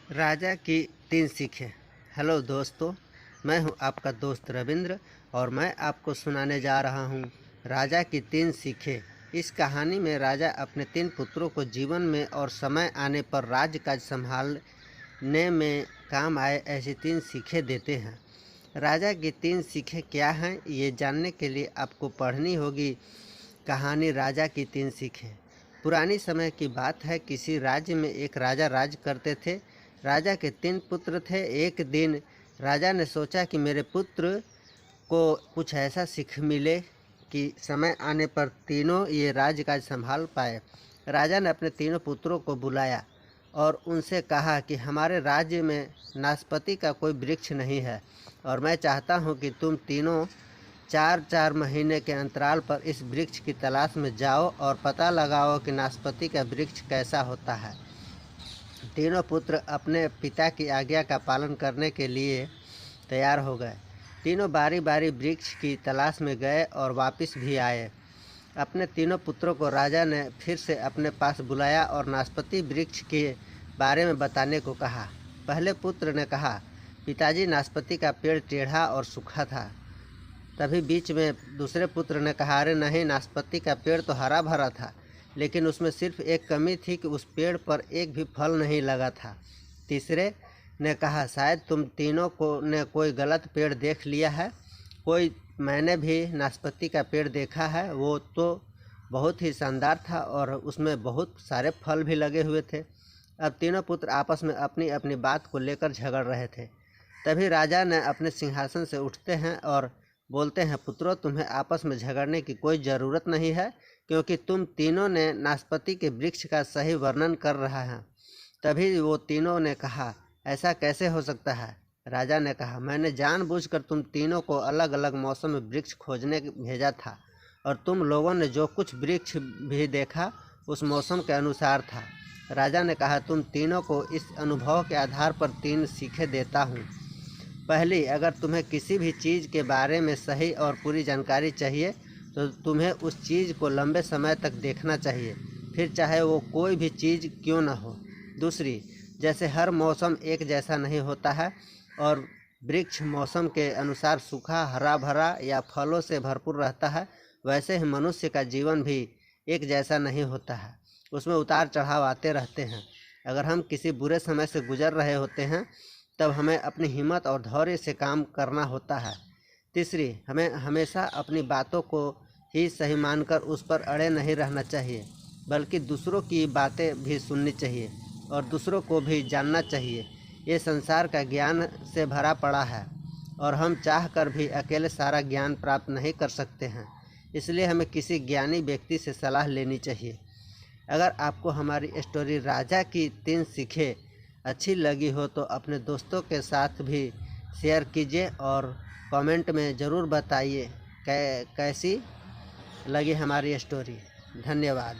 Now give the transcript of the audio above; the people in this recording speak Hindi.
राजा की 3 सीखें। हेलो दोस्तों, मैं हूं आपका दोस्त रविंद्र और मैं आपको सुनाने जा रहा हूं राजा की 3 सीखें। इस कहानी में राजा अपने 3 पुत्रों को जीवन में और समय आने पर राज्यकाज संभालने में काम आए ऐसी 3 सीखें देते हैं। राजा की 3 सीखें क्या हैं, ये जानने के लिए आपको पढ़नी होगी कहानी राजा की 3 सीखें। पुरानी समय की बात है। किसी राज्य में एक राजा राज करते थे। राजा के 3 पुत्र थे। एक दिन राजा ने सोचा कि मेरे पुत्र को कुछ ऐसा सीख मिले कि समय आने पर तीनों ये राज्यकाज संभाल पाए। राजा ने अपने तीनों पुत्रों को बुलाया और उनसे कहा कि हमारे राज्य में नाशपाती का कोई वृक्ष नहीं है और मैं चाहता हूँ कि तुम तीनों 4-4 महीने के अंतराल पर इस वृक्ष की तलाश में जाओ और पता लगाओ कि नाशपाती का वृक्ष कैसा होता है। तीनों पुत्र अपने पिता की आज्ञा का पालन करने के लिए तैयार हो गए। तीनों बारी बारी वृक्ष की तलाश में गए और वापस भी आए। अपने तीनों पुत्रों को राजा ने फिर से अपने पास बुलाया और नाशपाती वृक्ष के बारे में बताने को कहा। पहले पुत्र ने कहा, पिताजी, नाशपाती का पेड़ टेढ़ा और सूखा था। तभी बीच में दूसरे पुत्र ने कहा, अरे नहीं, नाशपाती का पेड़ तो हरा भरा था, लेकिन उसमें सिर्फ एक कमी थी कि उस पेड़ पर एक भी फल नहीं लगा था। तीसरे ने कहा, शायद तुम तीनों को ने कोई गलत पेड़ देख लिया है। मैंने भी नाशपाती का पेड़ देखा है, वो तो बहुत ही शानदार था और उसमें बहुत सारे फल भी लगे हुए थे। अब तीनों पुत्र आपस में अपनी अपनी बात को लेकर झगड़ रहे थे। तभी राजा ने अपने सिंहासन से उठते हैं और बोलते हैं, पुत्रों, तुम्हें आपस में झगड़ने की कोई ज़रूरत नहीं है, क्योंकि तुम तीनों ने नाशपाती के वृक्ष का सही वर्णन कर रहा है। तभी वो तीनों ने कहा, ऐसा कैसे हो सकता है? राजा ने कहा, मैंने जानबूझकर तुम तीनों को अलग अलग मौसम में वृक्ष खोजने भेजा था और तुम लोगों ने जो कुछ वृक्ष भी देखा उस मौसम के अनुसार था। राजा ने कहा, तुम तीनों को इस अनुभव के आधार पर 3 सीखें देता हूँ। पहली, अगर तुम्हें किसी भी चीज़ के बारे में सही और पूरी जानकारी चाहिए तो तुम्हें उस चीज़ को लंबे समय तक देखना चाहिए, फिर चाहे वो कोई भी चीज़ क्यों न हो। दूसरी, जैसे हर मौसम एक जैसा नहीं होता है और वृक्ष मौसम के अनुसार सूखा, हरा भरा या फलों से भरपूर रहता है, वैसे ही मनुष्य का जीवन भी एक जैसा नहीं होता है। उसमें उतार चढ़ाव आते रहते हैं। अगर हम किसी बुरे समय से गुजर रहे होते हैं तब हमें अपनी हिम्मत और धैर्य से काम करना होता है। तीसरी, हमें हमेशा अपनी बातों को ही सही मानकर उस पर अड़े नहीं रहना चाहिए, बल्कि दूसरों की बातें भी सुननी चाहिए और दूसरों को भी जानना चाहिए। ये संसार का ज्ञान से भरा पड़ा है और हम चाहकर भी अकेले सारा ज्ञान प्राप्त नहीं कर सकते हैं, इसलिए हमें किसी ज्ञानी व्यक्ति से सलाह लेनी चाहिए। अगर आपको हमारी स्टोरी राजा की 3 सीखें अच्छी लगी हो तो अपने दोस्तों के साथ भी शेयर कीजिए और कमेंट में ज़रूर बताइए कैसी लगी हमारी स्टोरी। धन्यवाद।